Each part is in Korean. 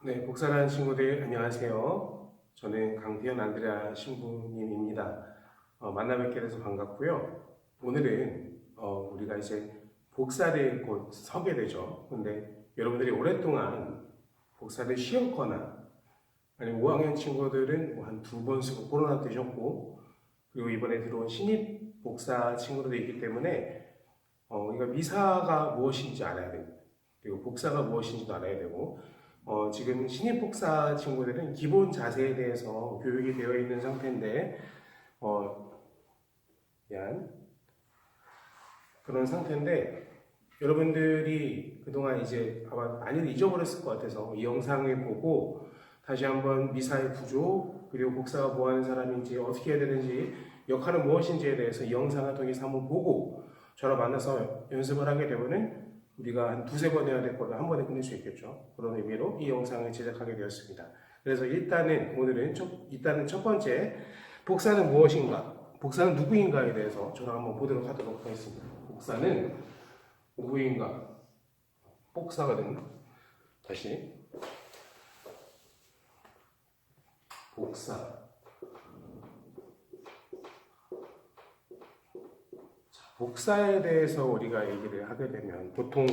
네, 복사하는 친구들 안녕하세요. 저는 강태현 안드레아 신부님입니다. 만나 뵙게 돼서 반갑고요. 오늘은 우리가 이제 복사를 곧 서게 되죠. 근데 여러분들이 오랫동안 복사를 쉬었거나 아니면 5학년 친구들은 한 2번 쓰고 코로나 되셨고, 그리고 이번에 들어온 신입 복사 친구들도 있기 때문에 우리가 미사가 무엇인지 알아야 됩니다. 그리고 복사가 무엇인지도 알아야 되고, 지금 신입 복사 친구들은 기본 자세에 대해서 교육이 되어 있는 상태인데, 그런 상태인데, 여러분들이 그동안 이제 아마 많이들 잊어버렸을 것 같아서 이 영상을 보고 다시 한번 미사의 구조, 그리고 복사가 뭐 하는 사람인지, 어떻게 해야 되는지, 역할은 무엇인지에 대해서 이 영상을 통해서 한번 보고 저랑 만나서 연습을 하게 되면은 우리가 한 2-3번 해야 될 거를 한 번에 끝낼 수 있겠죠. 그런 의미로 이 영상을 제작하게 되었습니다. 그래서 오늘은 첫 번째, 복사는 무엇인가? 복사는 누구인가에 대해서 저랑 한번 보도록 하도록 하겠습니다. 복사는 누구인가? 복사거든요. 다시. 복사. 복사에 대해서 우리가 얘기를 하게 되면 보통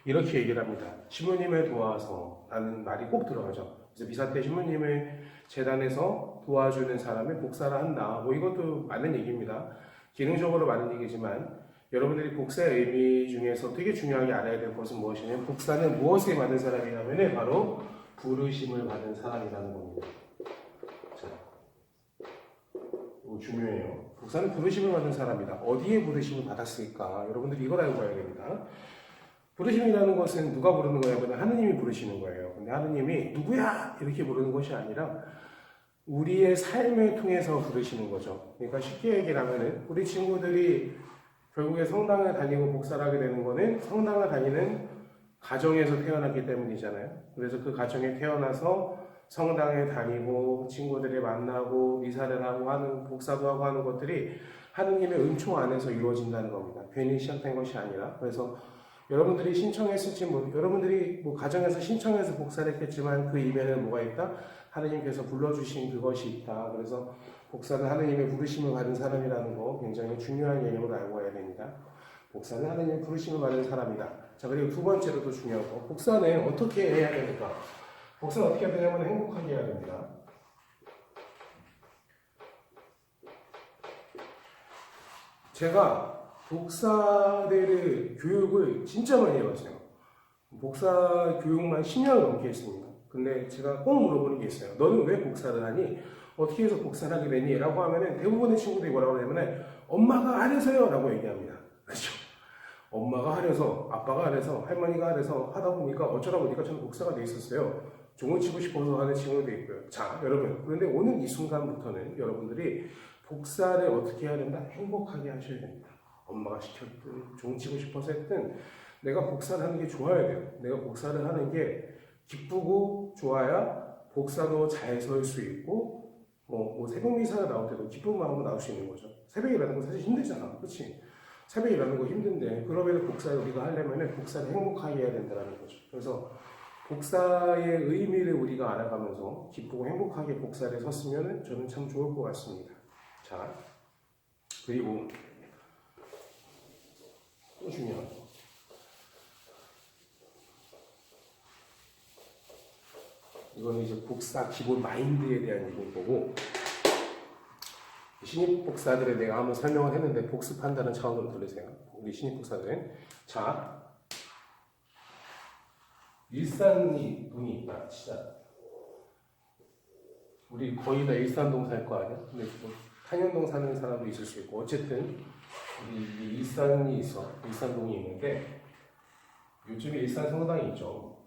이렇게 얘기를 합니다. 신부님을 도와서 라는 말이 꼭 들어가죠. 그래서 미사 때 신부님을 재단에서 도와주는 사람이 복사를 한다. 뭐 이것도 맞는 얘기입니다. 기능적으로 맞는 얘기지만 여러분들이 복사의 의미 중에서 되게 중요하게 알아야 될 것은 무엇이냐면, 복사는 무엇에 받은 사람이냐면 바로 부르심을 받은 사람이라는 겁니다. 자, 이거 중요해요. 복사는 부르심을 받은 사람이다. 어디에 부르심을 받았을까? 여러분들이 이걸 알고 가야 됩니다. 부르심이라는 것은 누가 부르는 거냐면 하느님이 부르시는 거예요. 근데 하느님이 누구야? 이렇게 부르는 것이 아니라 우리의 삶을 통해서 부르시는 거죠. 그러니까 쉽게 얘기를 하면은 우리 친구들이 결국에 성당을 다니고 복사를 하게 되는 거는 성당을 다니는 가정에서 태어났기 때문이잖아요. 그래서 그 가정에 태어나서 성당에 다니고 친구들을 만나고 미사를 하고 하는, 복사도 하고 하는 것들이 하느님의 은총 안에서 이루어진다는 겁니다. 괜히 시작된 것이 아니라. 그래서 여러분들이 여러분들이 가정에서 신청해서 복사를 했겠지만 그 이면에는 뭐가 있다? 하느님께서 불러주신 그것이 있다. 그래서 복사는 하느님의 부르심을 받은 사람이라는 거 굉장히 중요한 개념으로 알고 가야 됩니다. 복사는 하느님의 부르심을 받은 사람이다. 자, 그리고 두 번째로 또 중요한 거, 복사는 어떻게 해야 됩니까? 복사는 어떻게 해야 되냐면 행복하게 해야 됩니다. 제가 복사대를 교육을 진짜 많이 해봤어요. 복사 교육만 10년을 넘게 했습니다. 근데 제가 꼭 물어보는 게 있어요. 너는 왜 복사를 하니? 어떻게 해서 복사를 하게 되니? 라고 하면은 대부분의 친구들이 뭐라고 하냐면 엄마가 하래서요 라고 얘기합니다. 그렇죠? 엄마가 하래서, 아빠가 하래서, 할머니가 하래서 하다 보니까 어쩌다 보니까 저는 복사가 돼 있었어요. 종을 치고 싶어서 하는 친구도 있고요. 자, 여러분, 그런데 오늘 이 순간부터는 여러분들이 복사를 어떻게 해야 된다? 행복하게 하셔야 됩니다. 엄마가 시켰든 종 치고 싶어서 했든 내가 복사를 하는 게 좋아야 돼요. 내가 복사를 하는 게 기쁘고 좋아야 복사도 잘 설 수 있고, 새벽 미사가 나올 때도 기쁜 마음으로 나올 수 있는 거죠. 새벽이라는 건 사실 힘들잖아. 그렇지? 새벽이라는 거 힘든데, 그러면 복사를 우리가 하려면 복사를 행복하게 해야 된다는 거죠. 그래서 복사의 의미를 우리가 알아가면서 기쁘고 행복하게 복사를 섰으면 저는 참 좋을 것 같습니다. 자, 그리고 또 중요한 거. 이거는 이제 복사 기본 마인드에 대한 얘기인 거고, 신입 복사들에 내가 한번 설명을 했는데 복습한다는 차원으로 들으세요. 우리 신입 복사들은. 자, 일산이 동이 있다. 진짜. 우리 거의 다 일산동 살 거 아니야? 근데 뭐 탄현동 사는 사람도 있을 수 있고, 어쨌든 우리 일산이 있어. 일산동이 있는데 요즘에 일산 성당이 있죠.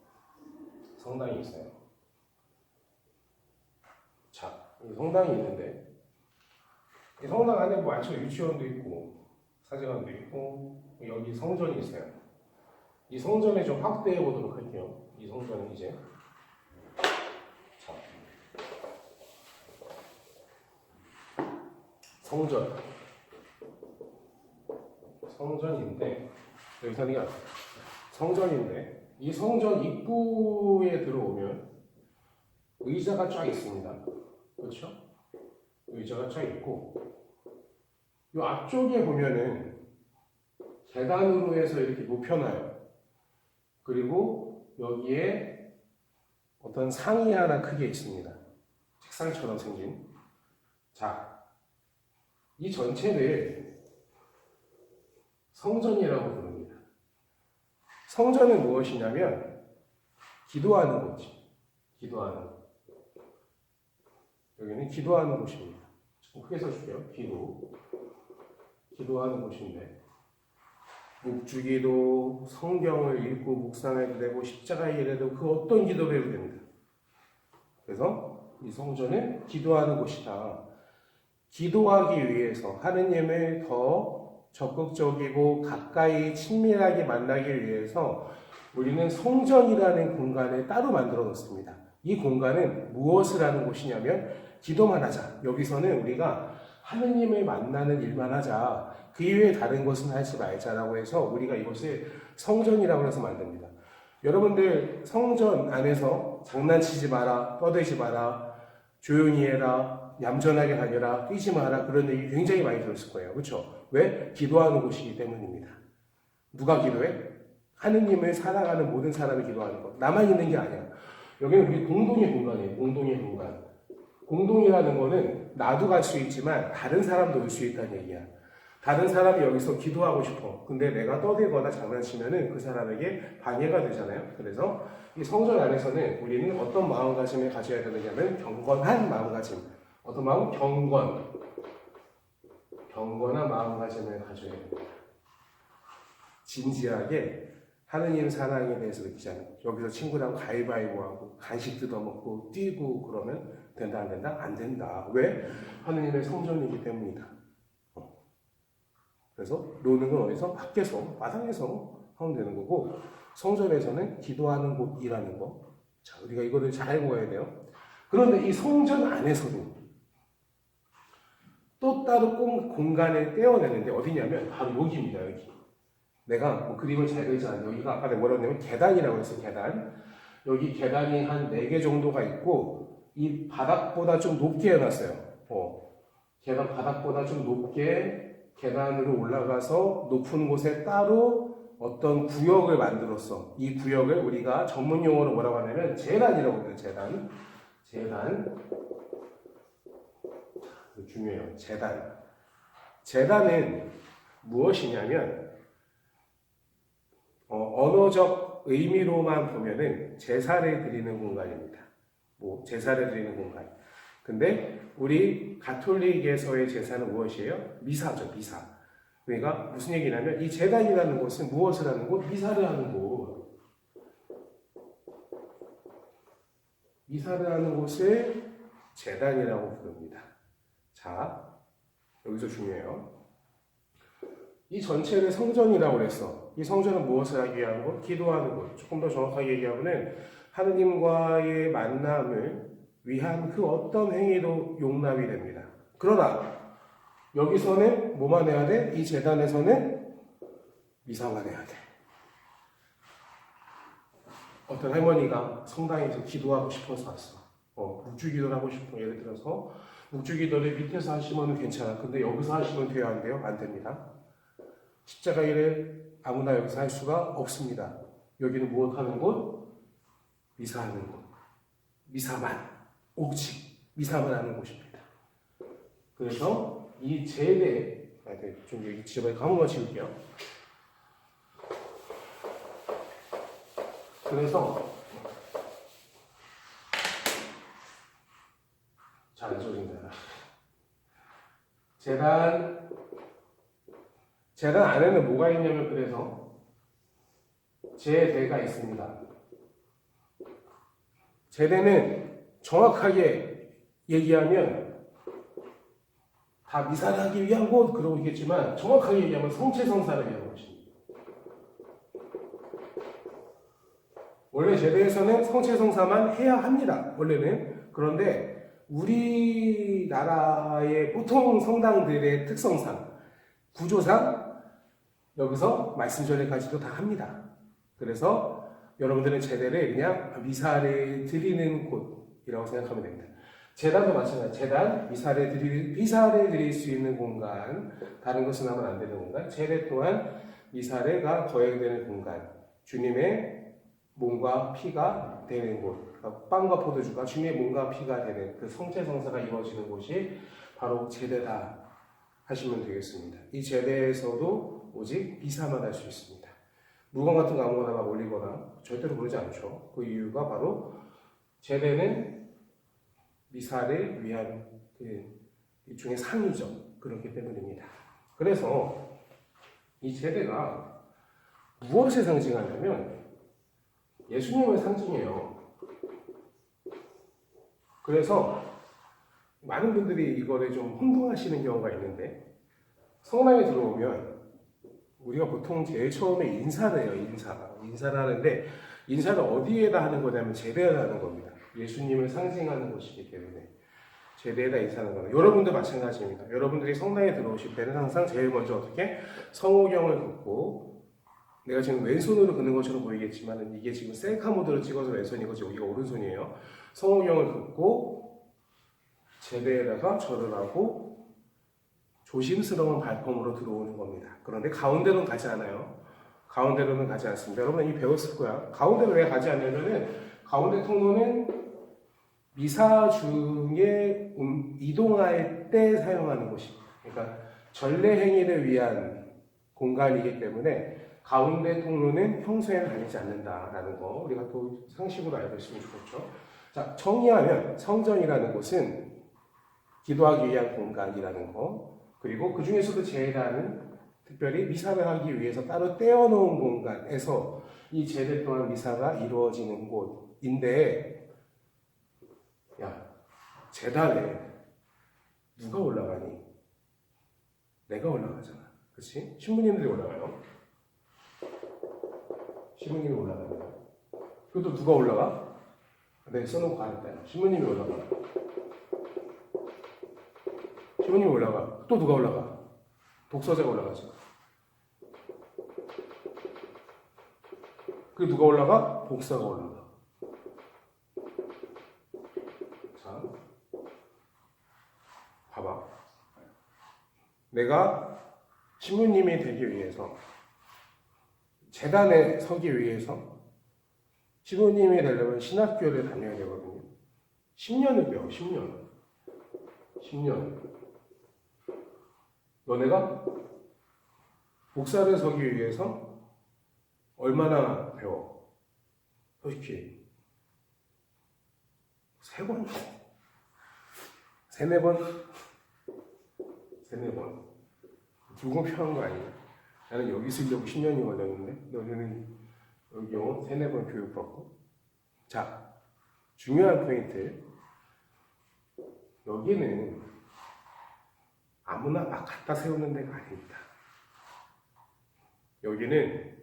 성당이 있어요. 자, 성당이 있는데 이 성당 안에 뭐 많죠. 유치원도 있고 사제관도 있고 여기 성전이 있어요. 이 성전을 좀 확대해 보도록 할게요. 이 성전은 이제, 자, 성전. 성전인데, 여기서는 이게 성전인데, 이 성전 입구에 들어오면 의자가 쫙 있습니다. 그렇죠? 의자가 쫙 있고, 이 앞쪽에 보면은 계단으로 해서 이렇게 높여놔요. 그리고 여기에 어떤 상이 하나 크게 있습니다. 책상처럼 생긴. 자, 이 전체를 성전이라고 부릅니다. 성전은 무엇이냐면 기도하는 곳이. 기도하는 곳. 여기는 기도하는 곳입니다. 좀 크게 써줄게요. 기도하는 곳인데 묵주기도, 성경을 읽고 묵상해도 되고 십자가에 일해도 그 어떤 기도도 해도 됩니다. 그래서 이 성전은 기도하는 곳이다. 기도하기 위해서 하느님을 더 적극적이고 가까이 친밀하게 만나기 위해서 우리는 성전이라는 공간을 따로 만들어 놓습니다. 이 공간은 무엇을 하는 곳이냐면 기도만 하자. 여기서는 우리가 하느님을 만나는 일만 하자. 그 이외에 다른 것은 하지 말자라고 해서 우리가 이것을 성전이라고 해서 만듭니다. 여러분들 성전 안에서 장난치지 마라, 떠들지 마라, 조용히 해라, 얌전하게 다녀라, 뛰지 마라 그런 얘기 굉장히 많이 들었을 거예요. 그렇죠? 왜? 기도하는 곳이기 때문입니다. 누가 기도해? 하느님을 사랑하는 모든 사람이 기도하는 것. 나만 있는 게 아니야. 여기는 우리 공동의 공간이에요. 공동의 공간. 공동이라는 거는 나도 갈 수 있지만 다른 사람도 올 수 있다는 얘기야. 다른 사람이 여기서 기도하고 싶어. 근데 내가 떠들거나 장난치면은 그 사람에게 방해가 되잖아요. 그래서 이 성전 안에서는 우리는 어떤 마음가짐을 가져야 되느냐면 경건한 마음가짐. 어떤 마음? 경건한 마음가짐을 가져야 됩니다. 진지하게 하느님 사랑에 대해서 느끼지 않는 거죠. 여기서 친구랑 가위바위보하고 간식 뜯어먹고 뛰고 그러면 된다 안 된다? 안 된다. 왜? 하느님의 성전이기 때문이다. 그래서 노는 건 어디서? 밖에서, 마당에서 하면 되는 거고 성전에서는 기도하는 곳이라는 거. 자, 우리가 이거를 잘 알고 가야 돼요. 그런데 이 성전 안에서도 또 따로 공간을 떼어내는데 어디냐면 바로 여기입니다. 여기. 내가 뭐 그림을 잘 그리지 않아요. 여기가 아까 내가 뭐라고 했냐면 계단이라고 했어요. 계단. 여기 계단이 한 4개 정도가 있고 이 바닥보다 좀 높게 해놨어요. 계단 바닥보다 좀 높게 계단으로 올라가서 높은 곳에 따로 어떤 구역을 만들었어. 이 구역을 우리가 전문 용어로 뭐라고 하냐면 제단이라고 해요. 제단. 중요해요. 제단은 무엇이냐면 언어적 의미로만 보면은 제사를 드리는 공간입니다. 제사를 드리는 공간. 근데 우리 가톨릭에서의 제사는 무엇이에요? 미사죠, 미사. 그러니까 무슨 얘기냐면 이 제단이라는 곳은 무엇을 하는 곳? 미사를 하는 곳. 미사를 하는 곳을 제단이라고 부릅니다. 자, 여기서 중요해요. 이 전체를 성전이라고 그랬어. 이 성전은 무엇을 하기 위한 곳? 기도하는 곳. 조금 더 정확하게 얘기하면 하느님과의 만남을 위한 그 어떤 행위도 용납이 됩니다. 그러나 여기서는 뭐만 해야 돼? 이 제단에서는 미사만 해야 돼. 어떤 할머니가 성당에서 기도하고 싶어서 왔어. 묵주기도를 하고 싶어. 예를 들어서 묵주기도를 밑에서 하시면 괜찮아. 근데 여기서 하시면 돼요? 안 돼요? 안 됩니다. 십자가 일을 아무나 여기서 할 수가 없습니다. 여기는 무엇하는 곳? 미사하는 곳. 미사만. 오직 미사만 하는 곳입니다. 그래서 이 제대, 좀 여기 지저분하게 한 번만 지울게요. 그래서 잘 안 지워진다. 제단 안에는 뭐가 있냐면 그래서 제대가 있습니다. 제대는 정확하게 얘기하면 다 미사를 하기 위한 곳 그러고 있겠지만 정확하게 얘기하면 성체성사를 위한 것입니다. 원래 제대에서는 성체성사만 해야 합니다. 원래는. 그런데 우리나라의 보통 성당들의 특성상, 구조상 여기서 말씀 전에까지도 다 합니다. 그래서 여러분들은 제대를 그냥 미사를 드리는 곳이라고 생각하면 됩니다. 제단도 마찬가지. 제단, 미사를 드릴 수 있는 공간, 다른 것은 하면 안 되는 공간. 제례 또한 미사례가 거행되는 공간. 주님의 몸과 피가 되는 곳. 그러니까 빵과 포도주가 주님의 몸과 피가 되는 그 성체성사가 이루어지는 곳이 바로 제례다 하시면 되겠습니다. 이 제례에서도 오직 미사만 할 수 있습니다. 물건 같은 거 아무거나 막 올리거나 절대로 그러지 않죠. 그 이유가 바로 제례는 미사를 위한 일종의 상이죠. 그렇기 때문입니다. 그래서 이 제례가 무엇을 상징하냐면 예수님을 상징해요. 그래서 많은 분들이 이거를 좀 혼동하시는 경우가 있는데 성당에 들어오면 우리가 보통 제일 처음에 인사를 해요. 인사를 하는데 인사를 어디에다 하는 거냐면 제대에다 하는 겁니다. 예수님을 상징하는 것이기 때문에 제대에다 인사하는 겁니다. 여러분도 마찬가지입니다. 여러분들이 성당에 들어오실 때는 항상 제일 먼저 어떻게 성호경을 긋고, 내가 지금 왼손으로 긋는 것처럼 보이겠지만 이게 지금 셀카 모드로 찍어서 왼손이고 여기가 오른손이에요. 성호경을 긋고 제대에다가 절을 하고 조심스러운 발품으로 들어오는 겁니다. 그런데 가운데로는 가지 않아요. 가운데로는 가지 않습니다. 여러분 이미 배웠을 거야. 가운데로 왜 가지 않냐면은 가운데 통로는 미사 중에 이동할 때 사용하는 곳입니다. 그러니까 전례 행위를 위한 공간이기 때문에 가운데 통로는 평소에는 다니지 않는다라는 거 우리가 또 상식으로 알고 있으면 좋겠죠. 자, 정의하면 성전이라는 곳은 기도하기 위한 공간이라는 거, 그리고 그 중에서도 제례는 특별히 미사를 하기 위해서 따로 떼어놓은 공간에서 이 제례 또한 미사가 이루어지는 곳인데, 야, 제단에 누가 올라가니? 내가 올라가잖아. 그치? 신부님들이 올라가요. 신부님이 올라갑니다. 그것도 누가 올라가? 네, 써놓고 가랬다. 신부님이 올라가. 신부님이 올라가. 또 누가 올라가? 독서자가 올라가죠. 그 누가 올라가? 복사가 올라가. 자, 봐봐. 내가 신부님이 되기 위해서, 제단에 서기 위해서 신부님이 되려면 신학교를 다녀야 되거든요. 10년을 배워, 10년. 10년. 너네가 복사를 서기 위해서 얼마나 배워? 솔직히 3번? 3-4번? 3-4번. 불공평한 거 아니야? 나는 여기 쓰려고 10년이 걸렸는데 너네는 여기 영어 3-4번 교육받고. 자, 중요한 포인트. 여기는 아무나 막 갖다 세우는 데가 아닙니다. 여기는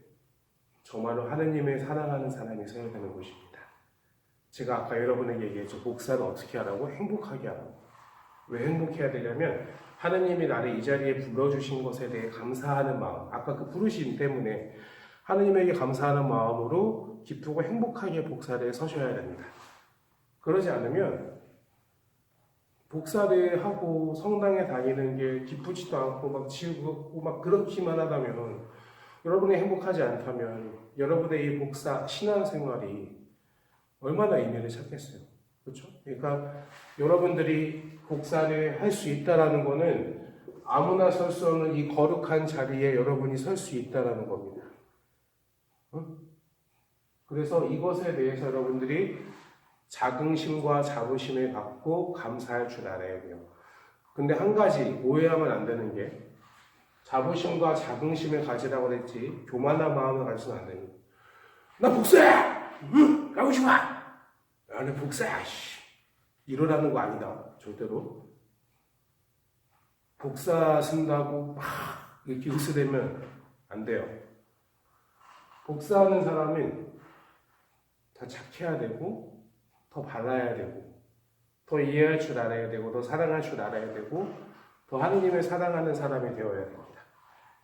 정말로 하느님을 사랑하는 사람이 서야 되는 곳입니다. 제가 아까 여러분에게 얘기했죠. 목사는 어떻게 하라고? 행복하게 하라고. 왜 행복해야 되냐면 하느님이 나를 이 자리에 불러주신 것에 대해 감사하는 마음, 아까 그 부르심 때문에 하느님에게 감사하는 마음으로 기쁘고 행복하게 복사를 서셔야 됩니다. 그러지 않으면 복사를 하고 성당에 다니는 게 기쁘지도 않고 막 지우고 막 그렇기만 하다면, 여러분이 행복하지 않다면 여러분의 이 복사 신앙생활이 얼마나 의미를 찾겠어요. 그렇죠? 그러니까 여러분들이 복사를 할 수 있다라는 거는 아무나 설 수 없는 이 거룩한 자리에 여러분이 설 수 있다라는 겁니다. 그래서 이것에 대해서 여러분들이 자긍심과 자부심을 갖고 감사할 줄 알아야 돼요. 근데 한 가지 오해하면 안 되는 게, 자부심과 자긍심을 가지라고 그랬지 교만한 마음을 가지면 안 됩니다. 나 복사해! 응! 가고 싶어! 나는 복사해! 이러라는 거 아니다. 절대로. 복사 쓴다고 막 이렇게 으스대면 안 돼요. 복사하는 사람은 더 착해야 되고, 더 발라야 되고, 더 이해할 줄 알아야 되고, 더 사랑할 줄 알아야 되고, 더 하느님을 사랑하는 사람이 되어야 됩니다.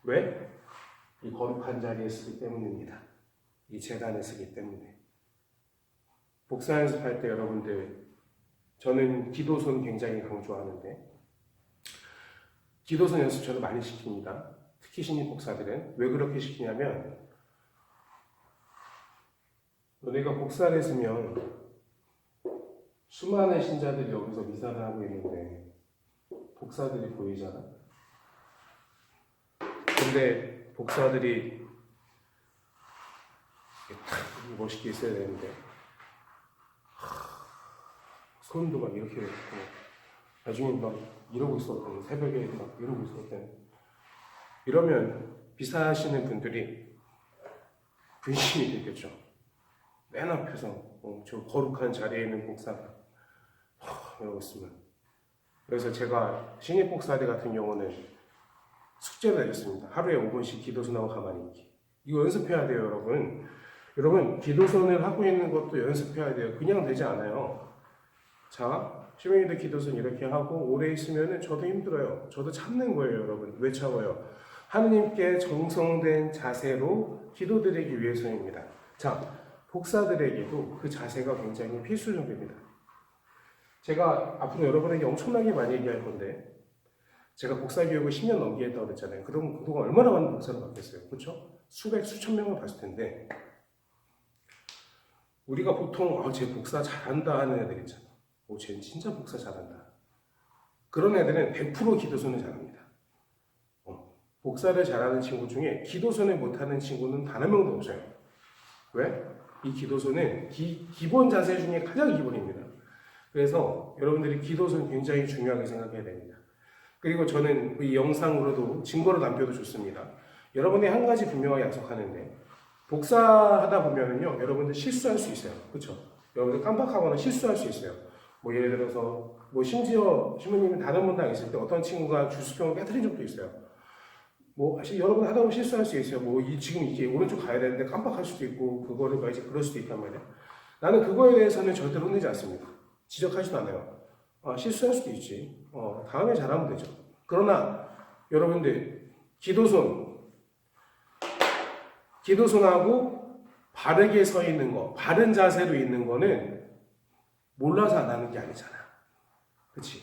왜? 이 거룩한 자리에 쓰기 때문입니다. 이 재단에 쓰기 때문에. 복사 연습할 때 여러분들, 저는 기도손 굉장히 강조하는데, 기도손 연습 저도 많이 시킵니다. 특히 신입 복사들은. 왜 그렇게 시키냐면, 너네가 복사를 했으면 수많은 신자들이 여기서 미사를 하고 있는데 복사들이 보이잖아. 근데 복사들이 딱 멋있게 있어야 되는데 손도 막 이렇게 됐고 나중에 막 이러고 있었거든. 새벽에 막 이러고 있었거든. 이러면 비사하시는 분들이 분심이 되겠죠. 맨 앞에서 저 거룩한 자리에 있는 복사가 이러고 있으면. 그래서 제가 신입 복사들 같은 경우는 숙제를 내렸습니다. 하루에 5분씩 기도선하고 가만히 있기. 이거 연습해야 돼요, 여러분. 여러분, 기도선을 하고 있는 것도 연습해야 돼요. 그냥 되지 않아요. 자, 시민이들 기도선 이렇게 하고 오래 있으면 저도 힘들어요. 저도 참는 거예요, 여러분. 왜 참아요? 하느님께 정성된 자세로 기도드리기 위해서입니다. 자, 복사들에게도 그 자세가 굉장히 필수적입니다. 제가 앞으로 여러분에게 엄청나게 많이 얘기할 건데 제가 복사 교육을 10년 넘게 했다고 그랬잖아요. 그동안 얼마나 많은 복사를 받겠어요. 그렇죠? 수천 명을 봤을 텐데 우리가 보통 쟤 복사 잘한다 하는 애들 있잖아. 쟤는 진짜 복사 잘한다. 그런 애들은 100% 기도선을 잘합니다. 복사를 잘하는 친구 중에 기도선을 못하는 친구는 단 한 명도 없어요. 왜? 이 기도선은 기본 자세 중에 가장 기본입니다. 그래서 여러분들이 기도선 굉장히 중요하게 생각해야 됩니다. 그리고 저는 이 영상으로도 증거로 남겨도 좋습니다. 여러분이 한 가지 분명하게 약속하는데 복사하다 보면은요, 여러분들 실수할 수 있어요. 그렇죠? 여러분들 깜빡하거나 실수할 수 있어요. 뭐 예를 들어서 뭐 심지어 신부님이 다른 분당 있을 때 어떤 친구가 주스병을 깨뜨린 적도 있어요. 뭐 여러분 하다 보면 실수할 수 있어요. 지금 이게 오른쪽 가야 되는데 깜빡할 수도 있고 그거를 막 이제 그럴 수도 있단 말이야. 나는 그거에 대해서는 절대로 혼내지 않습니다. 지적하지도 않아요. 실수할 수도 있지. 다음에 잘하면 되죠. 그러나 여러분들 기도손하고 바르게 서 있는 거, 바른 자세로 있는 거는 몰라서 안 하는 게 아니잖아. 그치?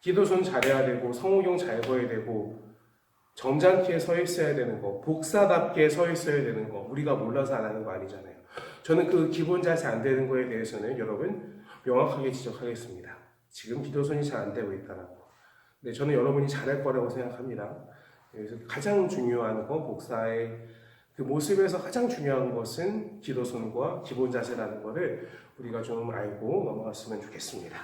기도손 잘해야 되고 성호경 잘 보여야 되고 점잖게 서 있어야 되는 거, 복사답게 서 있어야 되는 거, 우리가 몰라서 안 하는 거 아니잖아요. 저는 그 기본 자세 안 되는 거에 대해서는 여러분 명확하게 지적하겠습니다. 지금 기도선이 잘 안 되고 있다라고. 근데 저는 여러분이 잘할 거라고 생각합니다. 그래서 가장 중요한 건 복사의 그 모습에서 가장 중요한 것은 기도선과 기본 자세라는 것을 우리가 좀 알고 넘어갔으면 좋겠습니다.